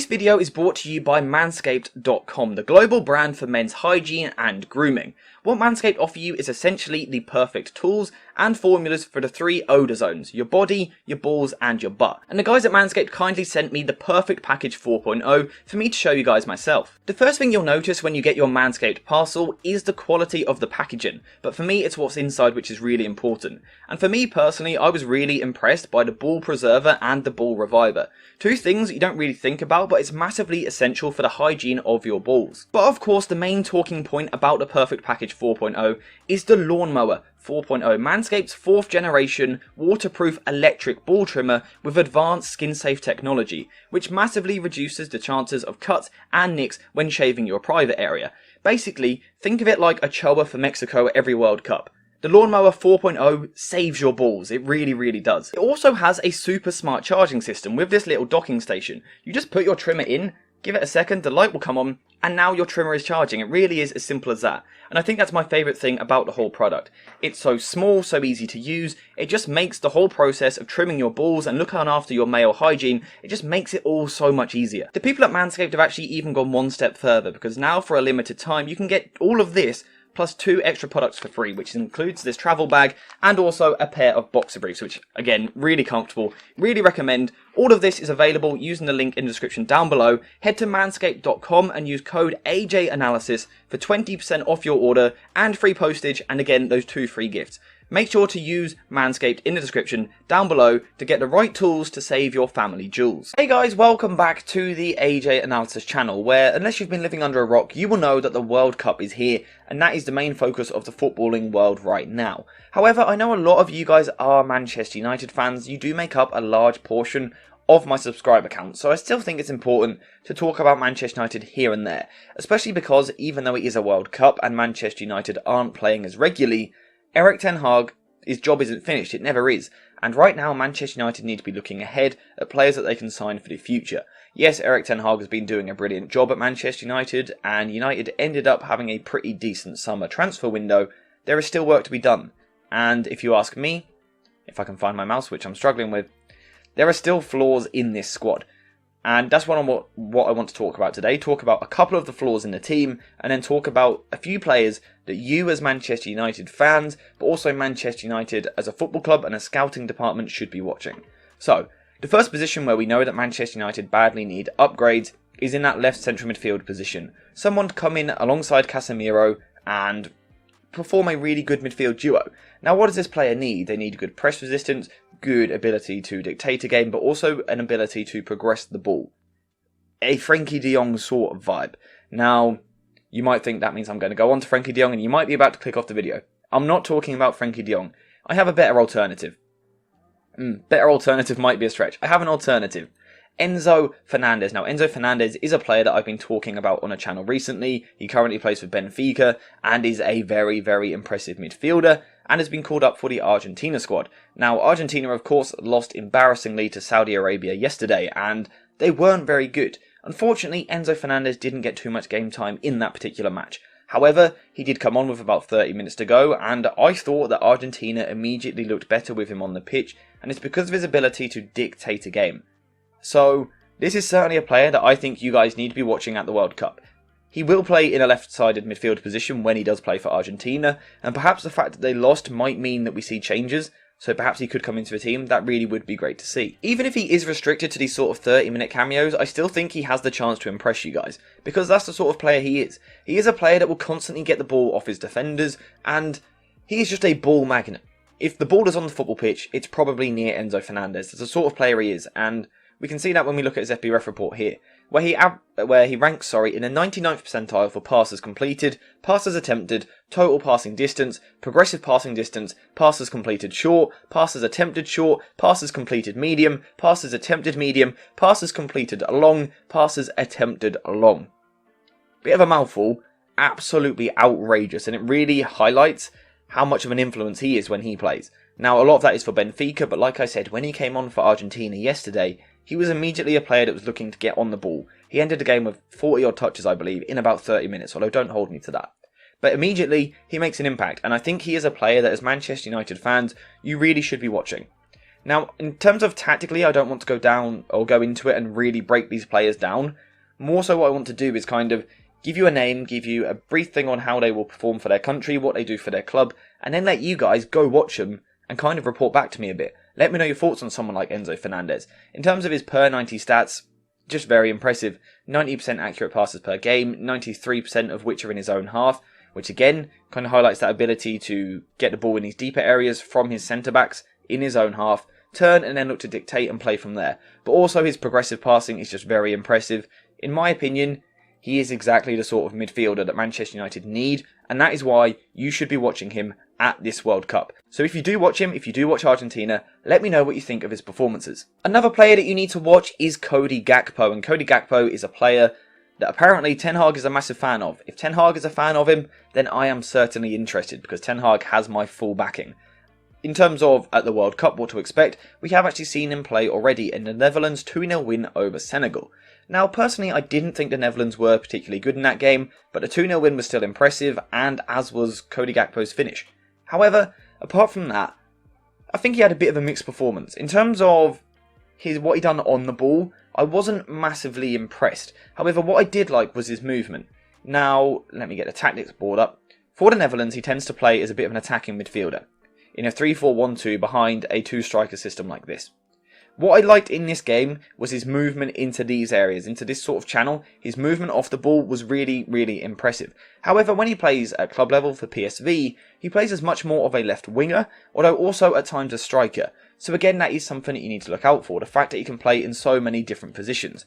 video is brought to you by Manscaped.com, the global brand for men's hygiene and grooming. What Manscaped offer you is essentially the perfect tools and formulas for the 3 odour zones: your body, your balls and your butt. And the guys at Manscaped kindly sent me the perfect package 4.0 for me to show you guys myself. The first thing you'll notice when you get your Manscaped parcel is the quality of the packaging, but for me it's what's inside which is really important. And for me personally, I was really impressed by the ball preserver and the ball reviver. 2 things you don't really think about, but it's massively essential for the hygiene of your balls. But of course the main talking point about the perfect package 4.0 is the Lawnmower 4.0, Manscaped's 4th generation waterproof electric ball trimmer with advanced skin safe technology, which massively reduces the chances of cuts and nicks when shaving your private area. Basically, think of it like a choa for Mexico at every World Cup. The Lawnmower 4.0 saves your balls, it really does. It also has a super smart charging system with this little docking station. You just put your trimmer in, give it a second, the light will come on, and now your trimmer is charging. It really is as simple as that. And I think that's my favourite thing about the whole product. It's so small, so easy to use, it just makes the whole process of trimming your balls and looking after your male hygiene, it just makes it all so much easier. The people at Manscaped have actually even gone one step further, because now for a limited time you can get all of this plus 2 extra products for free, which includes this travel bag and also a pair of boxer briefs, which again, really comfortable, really recommend. All of this is available using the link in the description down below. Head to manscaped.com and use code AJAnalysis for 20% off your order and free postage, and again, those 2 free gifts. Make sure to use Manscaped in the description down below to get the right tools to save your family jewels. Hey guys, welcome back to the AJ Analysis channel, where unless you've been living under a rock, you will know that the World Cup is here, and that is the main focus of the footballing world right now. However, I know a lot of you guys are Manchester United fans. You do make up a large portion of my subscriber count, so I still think it's important to talk about Manchester United here and there, especially because even though it is a World Cup and Manchester United aren't playing as regularly, Ten Hag, his job isn't finished, it never is, and right now Manchester United need to be looking ahead at players that they can sign for the future. Yes, Ten Hag has been doing a brilliant job at Manchester United, and United ended up having a pretty decent summer transfer window. There is still work to be done, and if you ask me, if I can find my mouse, which I'm struggling with, there are still flaws in this squad. And that's what I want to talk about today. Talk about a couple of the flaws in the team, and then talk about a few players that you as Manchester United fans, but also Manchester United as a football club and a scouting department should be watching. So, the first position where we know that Manchester United badly need upgrades is in that left central midfield position. Someone to come in alongside Casemiro and perform a really good midfield duo. Now, what does this player need? They need good press resistance, good ability to dictate a game, but also an ability to progress the ball. A Frenkie de Jong sort of vibe. Now, you might think that means I'm going to go on to Frenkie de Jong, and you might be about to click off the video. I'm not talking about Frenkie de Jong. I have a better alternative. Better alternative might be a stretch. I have an alternative. Enzo Fernandez. Now, Enzo Fernandez is a player that I've been talking about on a channel recently. He currently plays for Benfica and is a very impressive midfielder and has been called up for the Argentina squad. Now, Argentina, of course, lost embarrassingly to Saudi Arabia yesterday, and they weren't very good. Unfortunately, Enzo Fernandez didn't get too much game time in that particular match. However, he did come on with about 30 minutes to go, and I thought that Argentina immediately looked better with him on the pitch, and it's because of his ability to dictate a game. So, this is certainly a player that I think you guys need to be watching at the World Cup. He will play in a left-sided midfield position when he does play for Argentina, and perhaps the fact that they lost might mean that we see changes, so perhaps he could come into the team. That really would be great to see. Even if he is restricted to these sort of 30-minute cameos, I still think he has the chance to impress you guys, because that's the sort of player he is. He is a player that will constantly get the ball off his defenders, and he is just a ball magnet. If the ball is on the football pitch, it's probably near Enzo Fernandez. That's the sort of player he is, and we can see that when we look at his FBref report here, where he ranks in the 99th percentile for passes completed, passes attempted, total passing distance, progressive passing distance, passes completed short, passes attempted short, passes completed medium, passes attempted medium, passes completed long, passes attempted long. Bit of a mouthful, absolutely outrageous, and it really highlights how much of an influence he is when he plays. Now, a lot of that is for Benfica, but like I said, when he came on for Argentina yesterday, he was immediately a player that was looking to get on the ball. He ended the game with 40 odd touches, I believe, in about 30 minutes, although don't hold me to that. But immediately, he makes an impact, and I think he is a player that as Manchester United fans, you really should be watching. Now, in terms of tactically, I don't want to go down or go into it and really break these players down. More so what I want to do is kind of give you a name, give you a brief thing on how they will perform for their country, what they do for their club, and then let you guys go watch them and kind of report back to me a bit. Let me know your thoughts on someone like Enzo Fernandez. In terms of his per 90 stats, just very impressive. 90% accurate passes per game, 93% of which are in his own half, which again kind of highlights that ability to get the ball in these deeper areas from his centre-backs in his own half, turn and then look to dictate and play from there. But also his progressive passing is just very impressive. In my opinion, he is exactly the sort of midfielder that Manchester United need, and that is why you should be watching him at this World Cup. So if you do watch him, if you do watch Argentina, let me know what you think of his performances. Another player that you need to watch is Cody Gakpo, and Cody Gakpo is a player that apparently Ten Hag is a massive fan of. If Ten Hag is a fan of him, then I am certainly interested, because Ten Hag has my full backing. In terms of, at the World Cup, what to expect, we have actually seen him play already in the Netherlands 2-0 win over Senegal. Now, personally, I didn't think the Netherlands were particularly good in that game, but the 2-0 win was still impressive, and as was Cody Gakpo's finish. However, apart from that, I think he had a bit of a mixed performance. In terms of what he done on the ball, I wasn't massively impressed. However, what I did like was his movement. Now, let me get the tactics board up. For the Netherlands, he tends to play as a bit of an attacking midfielder, in a 3-4-1-2 behind a two-striker system like this. What I liked in this game was his movement into these areas, into this sort of channel. His movement off the ball was really, really impressive. However, when he plays at club level for PSV, he plays as much more of a left winger, although also at times a striker. So again, that is something that you need to look out for, the fact that he can play in so many different positions.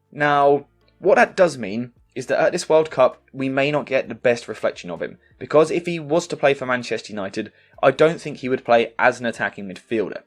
Now, what that does mean is that at this World Cup, we may not get the best reflection of him, because if he was to play for Manchester United, I don't think he would play as an attacking midfielder.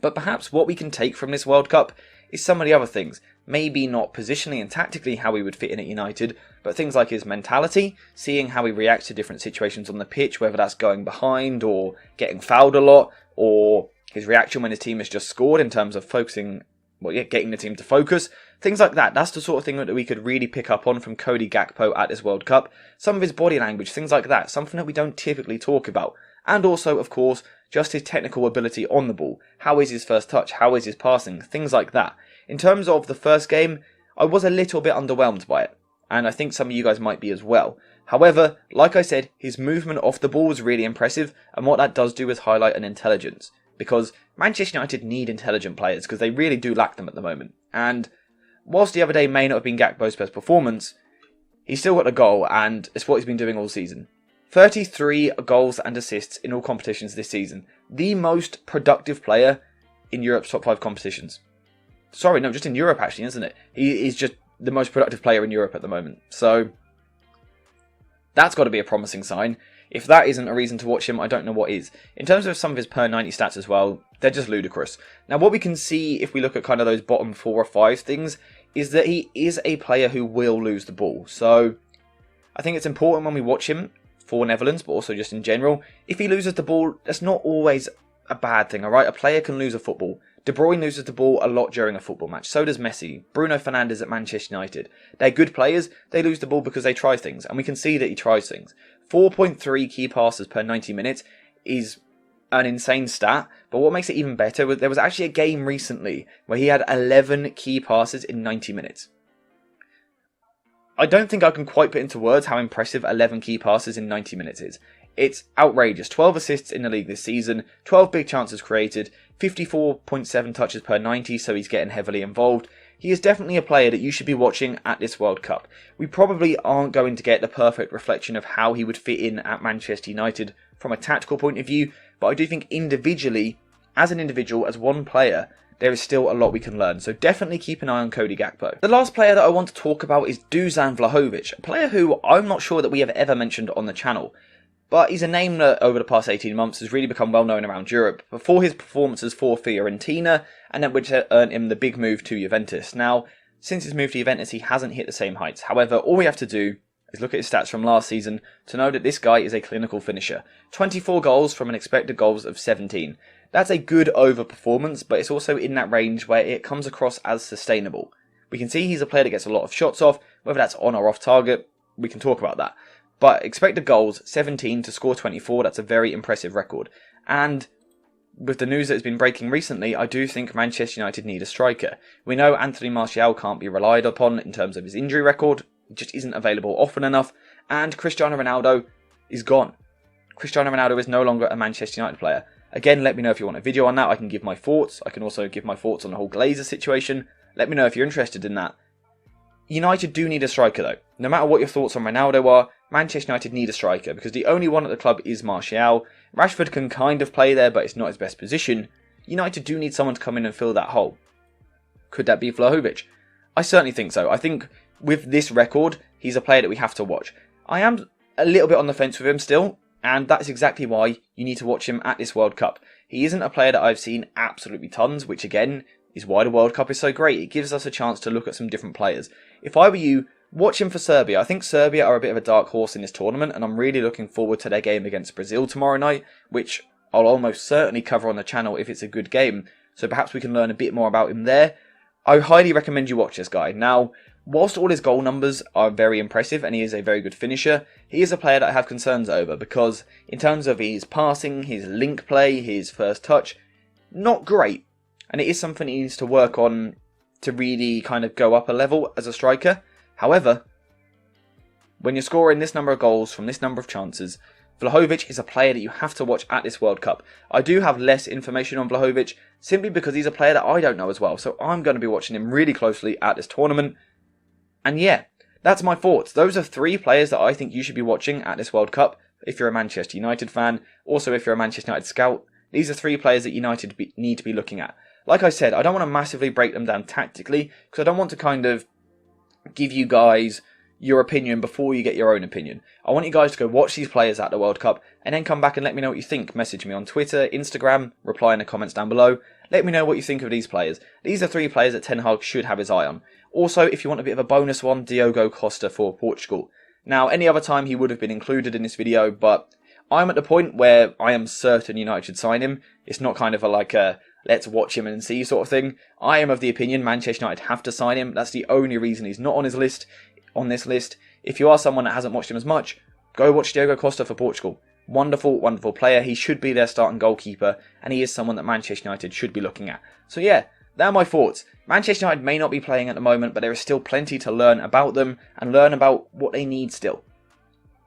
But perhaps what we can take from this World Cup is some of the other things. Maybe not positionally and tactically how he would fit in at United, but things like his mentality, seeing how he reacts to different situations on the pitch, whether that's going behind or getting fouled a lot, or his reaction when his team has just scored in terms of focusing, getting the team to focus. Things like that. That's the sort of thing that we could really pick up on from Cody Gakpo at this World Cup. Some of his body language, things like that. Something that we don't typically talk about. And also, of course, just his technical ability on the ball. How is his first touch? How is his passing? Things like that. In terms of the first game, I was a little bit underwhelmed by it. And I think some of you guys might be as well. However, like I said, his movement off the ball was really impressive. And what that does do is highlight an intelligence. Because Manchester United need intelligent players, because they really do lack them at the moment. And whilst the other day may not have been Gakpo's best performance, he's still got a goal, and it's what he's been doing all season. 33 goals and assists in all competitions this season. The most productive player in Europe's top 5 competitions. Sorry, no, just in Europe actually, isn't it? He is just the most productive player in Europe at the moment. So, that's got to be a promising sign. If that isn't a reason to watch him, I don't know what is. In terms of some of his per 90 stats as well, they're just ludicrous. Now, what we can see if we look at kind of those bottom 4 or 5 things is that he is a player who will lose the ball. So, I think it's important when we watch him for Netherlands, but also just in general. If he loses the ball, that's not always a bad thing, alright? A player can lose a football. De Bruyne loses the ball a lot during a football match. So does Messi. Bruno Fernandes at Manchester United. They're good players. They lose the ball because they try things. And we can see that he tries things. 4.3 key passes per 90 minutes is an insane stat. But what makes it even better, there was actually a game recently where he had 11 key passes in 90 minutes. I don't think I can quite put into words how impressive 11 key passes in 90 minutes is. It's outrageous. 12 assists in the league this season, 12 big chances created, 54.7 touches per 90, so he's getting heavily involved. He is definitely a player that you should be watching at this World Cup. We probably aren't going to get the perfect reflection of how he would fit in at Manchester United from a tactical point of view, but I do think individually, as an individual, as one player, there is still a lot we can learn, so definitely keep an eye on Cody Gakpo. The last player that I want to talk about is Dusan Vlahovic, a player who I'm not sure that we have ever mentioned on the channel. But he's a name that over the past 18 months has really become well known around Europe for his performances for Fiorentina, and that which earned him the big move to Juventus. Now, since his move to Juventus, he hasn't hit the same heights. However, all we have to do is look at his stats from last season to know that this guy is a clinical finisher. 24 goals from an expected goals of 17. That's a good overperformance, but it's also in that range where it comes across as sustainable. We can see he's a player that gets a lot of shots off, whether that's on or off target, we can talk about that. But expected goals, 17 to score 24, that's a very impressive record. And with the news that has been breaking recently, I do think Manchester United need a striker. We know Anthony Martial can't be relied upon in terms of his injury record. He just isn't available often enough. And Cristiano Ronaldo is gone. Cristiano Ronaldo is no longer a Manchester United player. Again, let me know if you want a video on that. I can give my thoughts. I can also give my thoughts on the whole Glazer situation. Let me know if you're interested in that. United do need a striker though. No matter what your thoughts on Ronaldo are, Manchester United need a striker because the only one at the club is Martial. Rashford can kind of play there, but it's not his best position. United do need someone to come in and fill that hole. Could that be Vlahovic? I certainly think so. I think with this record, he's a player that we have to watch. I am a little bit on the fence with him still, and that's exactly why you need to watch him at this World Cup. He isn't a player that I've seen absolutely tons, which again is why the World Cup is so great. It gives us a chance to look at some different players. If I were you, watch him for Serbia. I think Serbia are a bit of a dark horse in this tournament, and I'm really looking forward to their game against Brazil tomorrow night, which I'll almost certainly cover on the channel if it's a good game, so perhaps we can learn a bit more about him there. I highly recommend you watch this guy. Now, whilst all his goal numbers are very impressive and he is a very good finisher, he is a player that I have concerns over because in terms of his passing, his link play, his first touch, not great. And it is something he needs to work on to really kind of go up a level as a striker. However, when you're scoring this number of goals from this number of chances, Vlahovic is a player that you have to watch at this World Cup. I do have less information on Vlahovic simply because he's a player that I don't know as well. So I'm going to be watching him really closely at this tournament. And yeah, that's my thoughts. Those are 3 players that I think you should be watching at this World Cup if you're a Manchester United fan. Also, if you're a Manchester United scout, these are 3 players that United need to be looking at. Like I said, I don't want to massively break them down tactically because I don't want to kind of give you guys your opinion before you get your own opinion. I want you guys to go watch these players at the World Cup and then come back and let me know what you think. Message me on Twitter, Instagram, reply in the comments down below. Let me know what you think of these players. These are 3 players that Ten Hag should have his eye on. Also, if you want a bit of a bonus one, Diogo Costa for Portugal. Now, any other time he would have been included in this video, but I'm at the point where I am certain United should sign him. It's not kind of like a let's watch him and see sort of thing. I am of the opinion Manchester United have to sign him. That's the only reason he's not on his list. On this list, if you are someone that hasn't watched him as much, go watch Diogo Costa for Portugal. Wonderful, wonderful player. He should be their starting goalkeeper, and he is someone that Manchester United should be looking at. So yeah, they're my thoughts. Manchester United may not be playing at the moment, but there is still plenty to learn about them and learn about what they need still.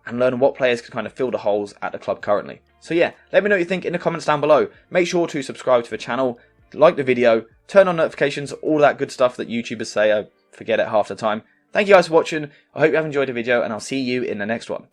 And learn what players can kind of fill the holes at the club currently. So yeah, let me know what you think in the comments down below. Make sure to subscribe to the channel, like the video, turn on notifications, all that good stuff that YouTubers say. I forget it half the time. Thank you guys for watching. I hope you have enjoyed the video, and I'll see you in the next one.